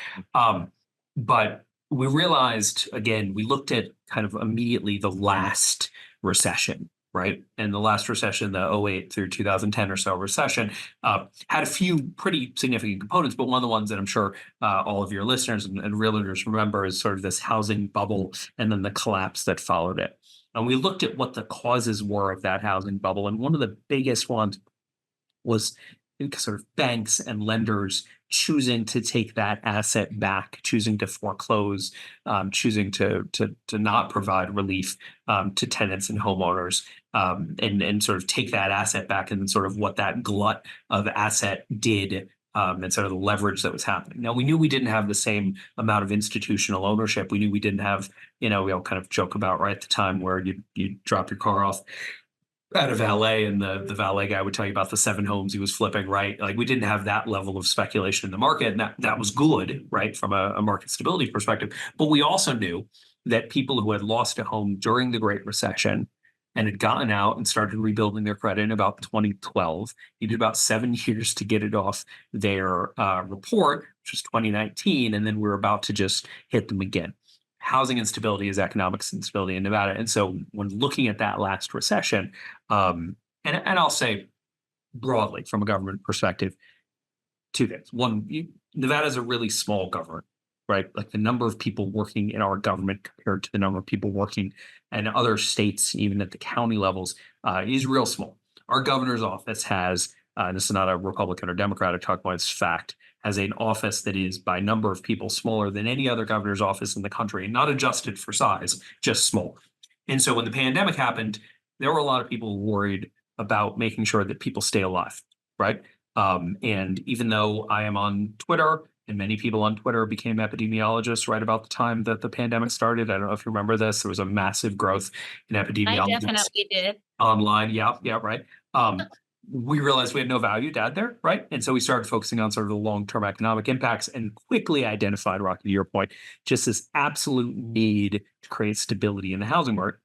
But we realized, again, we looked at kind of immediately the last recession, right? And the last recession, the '08 through 2010 or so recession, had a few pretty significant components, but one of the ones that I'm sure all of your listeners and realtors remember is sort of this housing bubble and then the collapse that followed it. And we looked at what the causes were of that housing bubble. And one of the biggest ones was sort of banks and lenders choosing to take that asset back, choosing to foreclose, choosing to not provide relief to tenants and homeowners, and sort of take that asset back, and sort of what that glut of asset did, and sort of the leverage that was happening. Now, we knew we didn't have the same amount of institutional ownership. We knew we didn't have, we all kind of joke about right at the time where you drop your car off at a valet and the valet guy would tell you about the 7 homes he was flipping, right? Like, we didn't have that level of speculation in the market, and that was good, right, from a market stability perspective. But we also knew that people who had lost a home during the Great Recession and had gotten out and started rebuilding their credit in about 2012 needed about 7 years to get it off their report, which was 2019, and then we're about to just hit them again. Housing instability is economic instability in Nevada. And so when looking at that last recession, and I'll say broadly from a government perspective, 2 things. One, Nevada is a really small government, right? Like, the number of people working in our government compared to the number of people working in other states, even at the county levels, is real small. Our governor's office has, and this is not a Republican or Democratic talk point, it's fact, has an office that is by number of people smaller than any other governor's office in the country, not adjusted for size, just small. And so when the pandemic happened, there were a lot of people worried about making sure that people stay alive, right? And even though I am on Twitter, and many people on Twitter became epidemiologists right about the time that the pandemic started. I don't know if you remember this. There was a massive growth in I epidemiology definitely did. online. Yeah, right. We realized we had no value to add there, right? And so we started focusing on sort of the long-term economic impacts, and quickly identified, Rocky, to your point, just this absolute need to create stability in the housing market.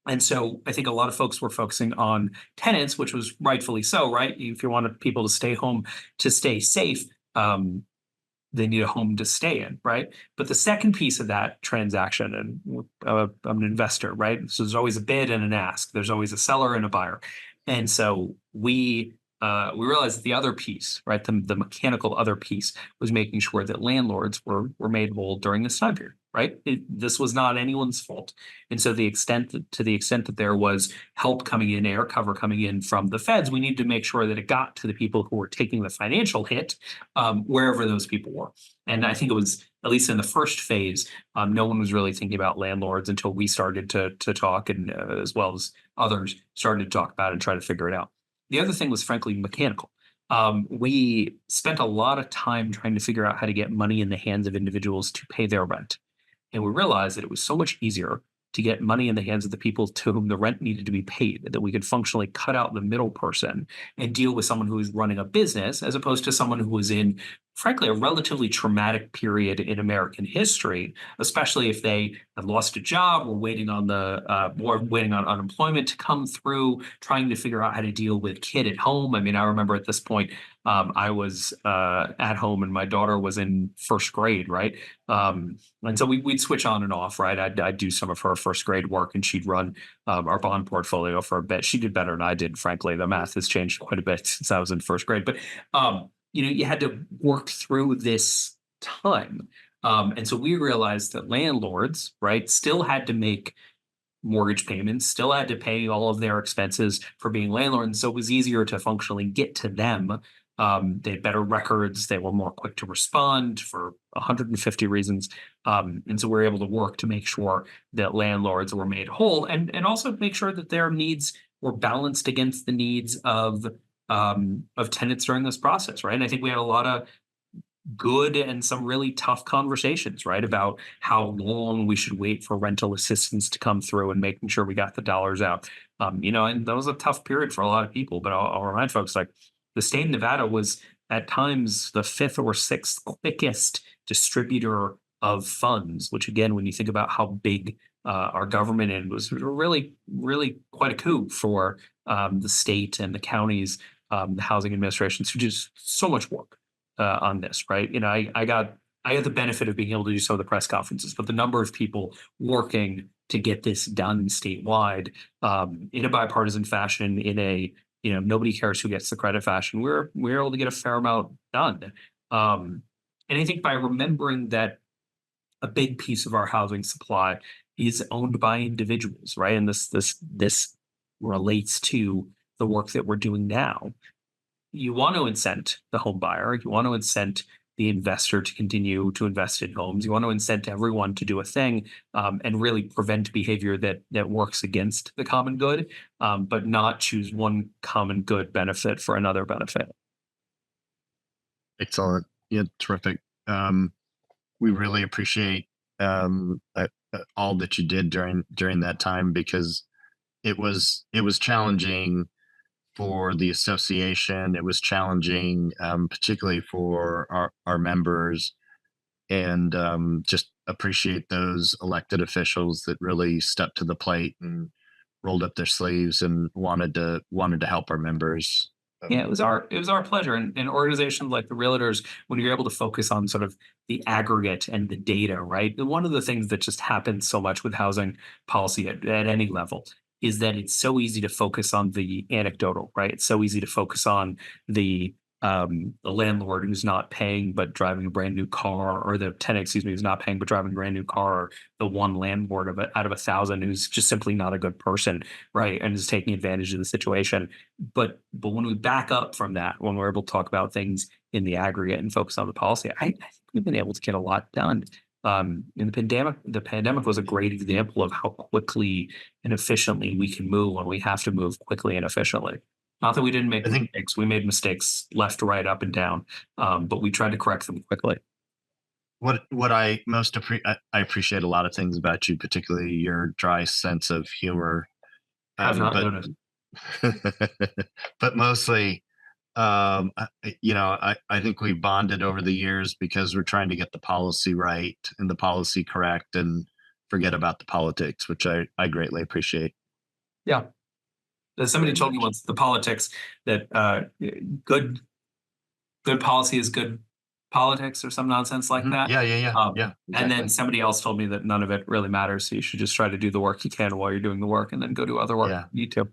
And so I think a lot of folks were focusing on tenants, which was rightfully so, right? If you wanted people to stay home to stay safe, they need a home to stay in, right? But the second piece of that transaction, and I'm an investor, right? So there's always a bid and an ask. There's always a seller and a buyer. And so we realized that the other piece, right, the mechanical other piece, was making sure that landlords were made whole during this time period, right? This was not anyone's fault. And so to the extent that there was help coming in, air cover coming in from the feds, we needed to make sure that it got to the people who were taking the financial hit, wherever those people were. And I think it was, at least in the first phase, no one was really thinking about landlords until we started to talk, and as well as others started to talk about it and try to figure it out. The other thing was, frankly, mechanical. We spent a lot of time trying to figure out how to get money in the hands of individuals to pay their rent. And we realized that it was so much easier to get money in the hands of the people to whom the rent needed to be paid, that we could functionally cut out the middle person and deal with someone who is running a business, as opposed to someone who was in, frankly, a relatively traumatic period in American history, especially if they had lost a job, or waiting on unemployment to come through, trying to figure out how to deal with kid at home. I mean, I remember at this point, I was at home and my daughter was in first grade, right? And so we'd switch on and off, right? I'd do some of her first grade work, and she'd run our bond portfolio for a bit. She did better than I did, frankly. The math has changed quite a bit since I was in first grade. But you had to work through this time. And so we realized that landlords, right, still had to make mortgage payments, still had to pay all of their expenses for being landlords. So it was easier to functionally get to them. They had better records. They were more quick to respond for 150 reasons. And so we were able to work to make sure that landlords were made whole, and also make sure that their needs were balanced against the needs of tenants during this process, right? And I think we had a lot of good and some really tough conversations, right, about how long we should wait for rental assistance to come through and making sure we got the dollars out. And that was a tough period for a lot of people. But I'll remind folks, like, the state of Nevada was at times the 5th or 6th quickest distributor of funds, which, again, when you think about how big our government is, was really, really quite a coup for the state and the counties the housing administrations who do so much work on this, right? I had the benefit of being able to do some of the press conferences, but the number of people working to get this done statewide in a bipartisan fashion, in a nobody cares who gets the credit fashion, we're able to get a fair amount done. And I think by remembering that a big piece of our housing supply is owned by individuals, right? And this relates to the work that we're doing now. You want to incent the home buyer, you want to incent the investor to continue to invest in homes. You want to incent everyone to do a thing and really prevent behavior that works against the common good, but not choose one common good benefit for another benefit. Excellent. Yeah, terrific. We really appreciate all that you did during that time, because it was challenging for the association. It was challenging, particularly for our members, and just appreciate those elected officials that really stepped to the plate and rolled up their sleeves and wanted to help our members. Yeah, it was our pleasure. And organizations like the Realtors, when you're able to focus on sort of the aggregate and the data, right? And one of the things that just happens so much with housing policy at any level is that it's so easy to focus on the anecdotal, right? It's so easy to focus on the landlord who's not paying but driving a brand new car, or the tenant, excuse me, who's not paying but driving a brand new car, or the one landlord out of 1,000 who's just simply not a good person, right, and is taking advantage of the situation. But when we back up from that, when we're able to talk about things in the aggregate and focus on the policy, I think we've been able to get a lot done. In the pandemic was a great example of how quickly and efficiently we can move when we have to move quickly and efficiently. Not that we didn't make mistakes. We made mistakes left, right, up, and down, but we tried to correct them quickly. What I most appreciate, I appreciate a lot of things about you, particularly your dry sense of humor. I've not noticed. But mostly, I think we bonded over the years because we're trying to get the policy right and the policy correct and forget about the politics, which I greatly appreciate. Yeah. As somebody told me once, the politics, that good policy is good politics, or some nonsense like that. Yeah. Exactly. And then somebody else told me that none of it really matters. So you should just try to do the work you can while you're doing the work, and then go do other work. Yeah. You too.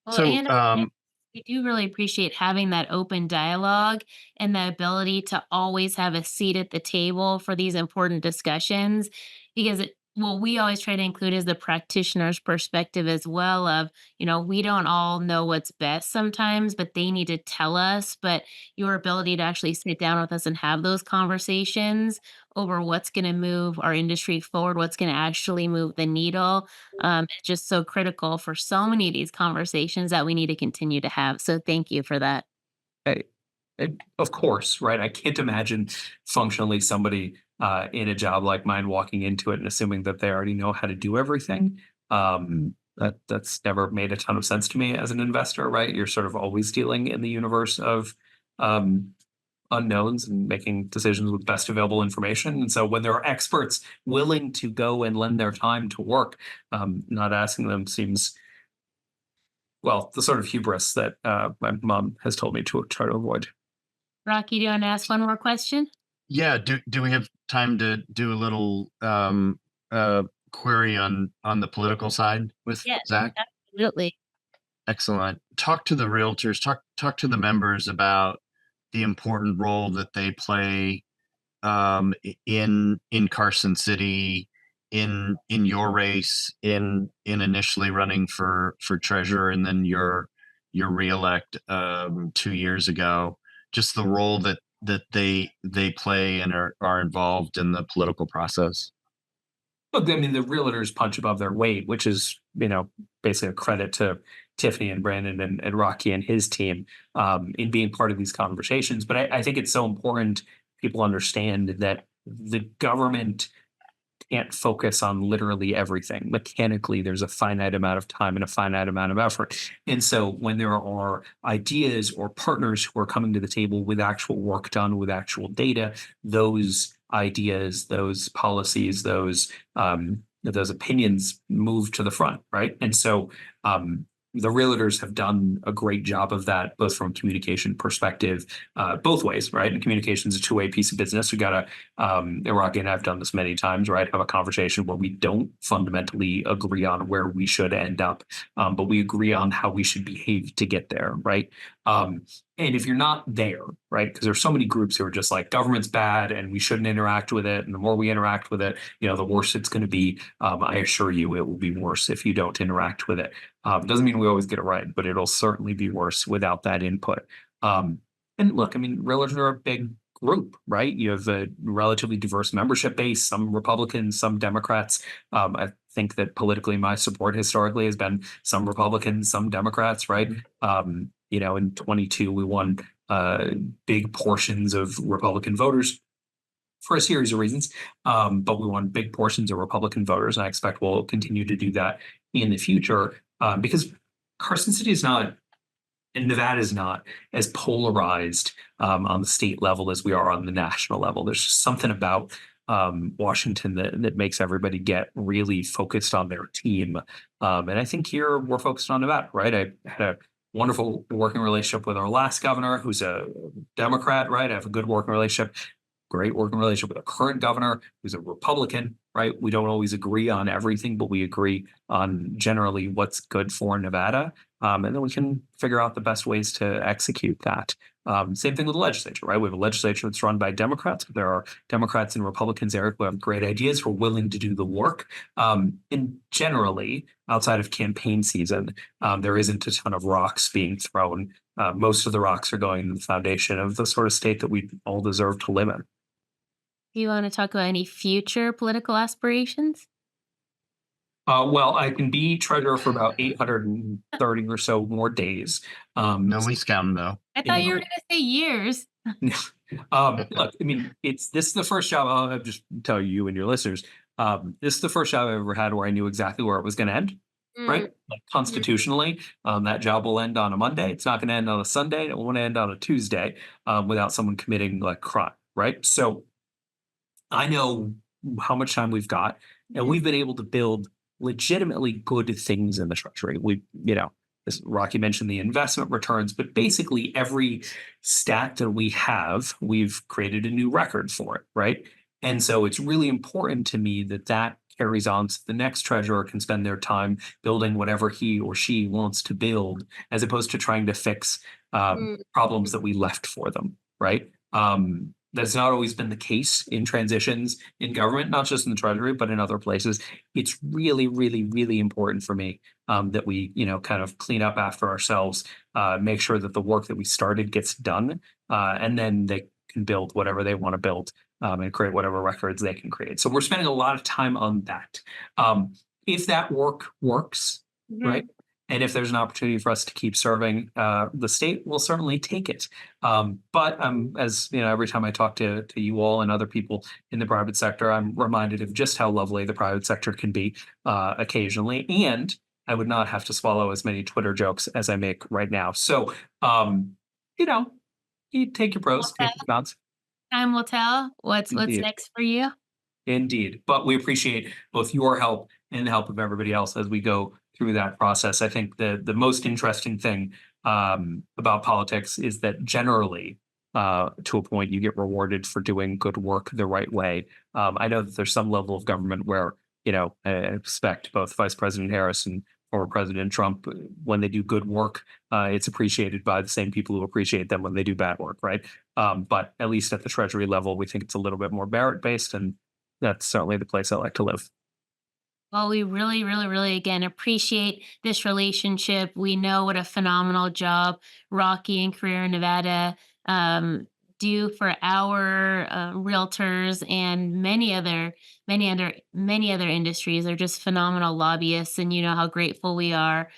Well, So, and we do really appreciate having that open dialogue and the ability to always have a seat at the table for these important discussions, because what we always try to include is the practitioner's perspective as well of, we don't all know what's best sometimes, but they need to tell us. But your ability to actually sit down with us and have those conversations over what's going to move our industry forward, what's going to actually move the needle, is just so critical for so many of these conversations that we need to continue to have. So thank you for that. Of course, right? I can't imagine functionally somebody in a job like mine walking into it and assuming that they already know how to do everything. That's never made a ton of sense to me as an investor, right? You're sort of always dealing in the universe of unknowns and making decisions with best available information. And so when there are experts willing to go and lend their time to work, not asking them seems, well, the sort of hubris that my mom has told me to try to avoid. Rocky, do you want to ask one more question? Yeah. Do we have time to do a little query on the political side with Yes, Zach? absolutely. Excellent. Talk to the realtors, talk to the members about the important role that they play in Carson City, in your race, in initially running for treasurer, and then your reelect 2 years ago. Just the role that they play and are involved in the political process. Look, I mean, the realtors punch above their weight, which is, basically a credit to Tiffany and Brandon and Rocky and his team in being part of these conversations. But I think it's so important people understand that the government can't focus on literally everything. Mechanically, there's a finite amount of time and a finite amount of effort. And so when there are ideas or partners who are coming to the table with actual work done, with actual data, those ideas, those policies, those opinions move to the front, right? And so the realtors have done a great job of that, both from a communication perspective, both ways, right? And communication is a two-way piece of business. We got to, Rocky and I've done this many times, right? Have a conversation where we don't fundamentally agree on where we should end up, but we agree on how we should behave to get there, right? And if you're not there, right, because there's so many groups who are just like government's bad and we shouldn't interact with it, and the more we interact with it, the worse it's going to be. I assure you, it will be worse if you don't interact with it. Doesn't mean we always get it right, but it'll certainly be worse without that input. And look, I mean, realtors are a big group, right? You have a relatively diverse membership base, some Republicans, some Democrats. I think that politically, my support historically has been some Republicans, some Democrats, right? In 22, we won big portions of Republican voters for a series of reasons, but we won big portions of Republican voters, and I expect we'll continue to do that in the future because Carson City is not, and Nevada is not as polarized on the state level as we are on the national level. There's just something about Washington that makes everybody get really focused on their team. And I think here we're focused on Nevada, right? I had a wonderful working relationship with our last governor, who's a Democrat, right? I have a good working relationship, great working relationship with our current governor, who's a Republican, right? We don't always agree on everything, but we agree on generally what's good for Nevada. And then we can figure out the best ways to execute that. Same thing with the legislature, right? We have a legislature that's run by Democrats. There are Democrats and Republicans there who have great ideas, who are willing to do the work. And generally, outside of campaign season, there isn't a ton of rocks being thrown. Most of the rocks are going to the foundation of the sort of state that we all deserve to live in. Do you want to talk about any future political aspirations? Well, I can be treasurer for about 830 or so more days. Nobody's counting though. I thought you were going to say years. Look, I mean, this is the first job I'll just tell you and your listeners. This is the first job I've ever had where I knew exactly where it was going to end. Right? Like constitutionally, that job will end on a Monday. It's not going to end on a Sunday. It won't end on a Tuesday without someone committing like crime. Right? So I know how much time we've got, and we've been able to build legitimately good things in the treasury. This Rocky mentioned the investment returns, but basically every stat that we have, we've created a new record for it, right? And so it's really important to me that carries on so the next treasurer can spend their time building whatever he or she wants to build, as opposed to trying to fix problems that we left for them, right? That's not always been the case in transitions in government, not just in the treasury, but in other places. It's really, really, really important for me that we, kind of clean up after ourselves, make sure that the work that we started gets done, and then they can build whatever they want to build and create whatever records they can create. So we're spending a lot of time on that. If that work works, right? And if there's an opportunity for us to keep serving the state, we'll certainly take it. But as every time I talk to you all and other people in the private sector, I'm reminded of just how lovely the private sector can be occasionally. And I would not have to swallow as many Twitter jokes as I make right now. So, you take your pros, take your cons. Time will tell what's next for you. Indeed. But we appreciate both your help and the help of everybody else as we go through that process. I think the most interesting thing about politics is that generally, to a point, you get rewarded for doing good work the right way. I know that there's some level of government where, I expect both Vice President Harris and former President Trump, when they do good work, it's appreciated by the same people who appreciate them when they do bad work, right? But at least at the Treasury level, we think it's a little bit more merit-based, and that's certainly the place I like to live. Well, we really, really, really, again, appreciate this relationship. We know what a phenomenal job Rocky and Career in Nevada do for our realtors and many other industries. They're just phenomenal lobbyists, and you know how grateful we are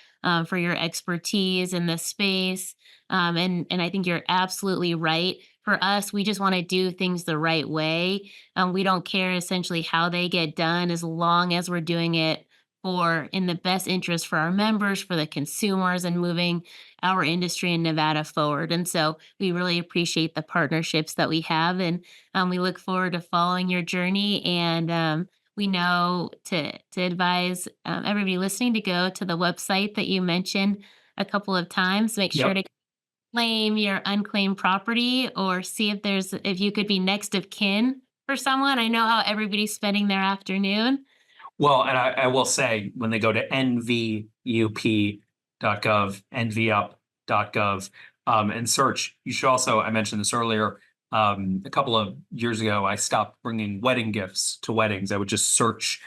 for your expertise in this space. And I think you're absolutely right. For us, we just want to do things the right way. We don't care essentially how they get done as long as we're doing it for in the best interest for our members, for the consumers, and moving our industry in Nevada forward. And so we really appreciate the partnerships that we have, and we look forward to following your journey. And we know to advise everybody listening to go to the website that you mentioned a couple of times. Make sure Yep. to claim your unclaimed property or see if you could be next of kin for someone. I know how everybody's spending their afternoon. Well, and I will say when they go to nvup.gov, nvup.gov, and search, you should also, I mentioned this earlier, a couple of years ago, I stopped bringing wedding gifts to weddings. I would just search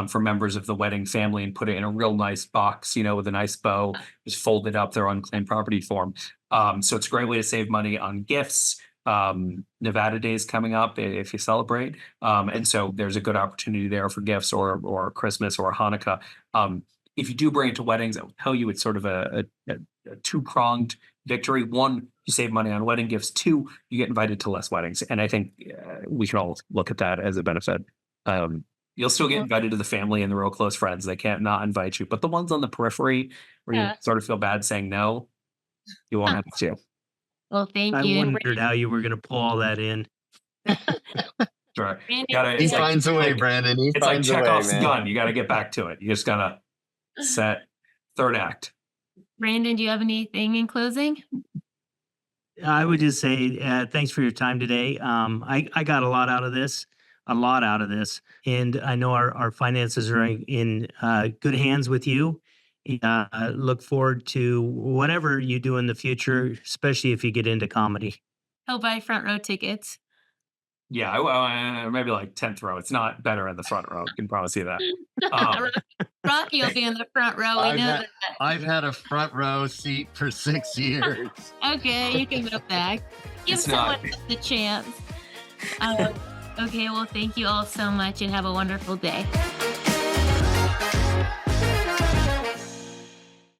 for members of the wedding family and put it in a real nice box, with a nice bow, just fold it up their unclaimed property form. So it's a great way to save money on gifts. Nevada Day is coming up if you celebrate. And so there's a good opportunity there for gifts or Christmas or Hanukkah. If you do bring it to weddings, I will tell you it's sort of a two-pronged victory. One, you save money on wedding gifts. Two, you get invited to less weddings. And I think we can all look at that as a benefit. You'll still get invited to the family and the real close friends. They can't not invite you. But the ones on the periphery where you sort of feel bad saying no, you won't have to. Well, thank I you. wondered how you were going to pull all that in. Sure. Brandon, He It's finds a way, like- Brandon. He It's like finds a way, Chekhov's man. gun. You got to get back to it. You just got to set third act. Brandon, do you have anything in closing? I would just say thanks for your time today. I got a lot out of this, and I know our finances are in good hands with you. Look forward to whatever you do in the future, especially if you get into comedy. He'll buy front row tickets. Yeah, maybe like 10th row. It's not better in the front row. I can promise you that. Um, Rocky will be in the front row. We I've know had- that. I've had a front row seat for 6 years. Okay, you can move back. Give It's someone not- else the chance. Okay, well, thank you all so much and have a wonderful day.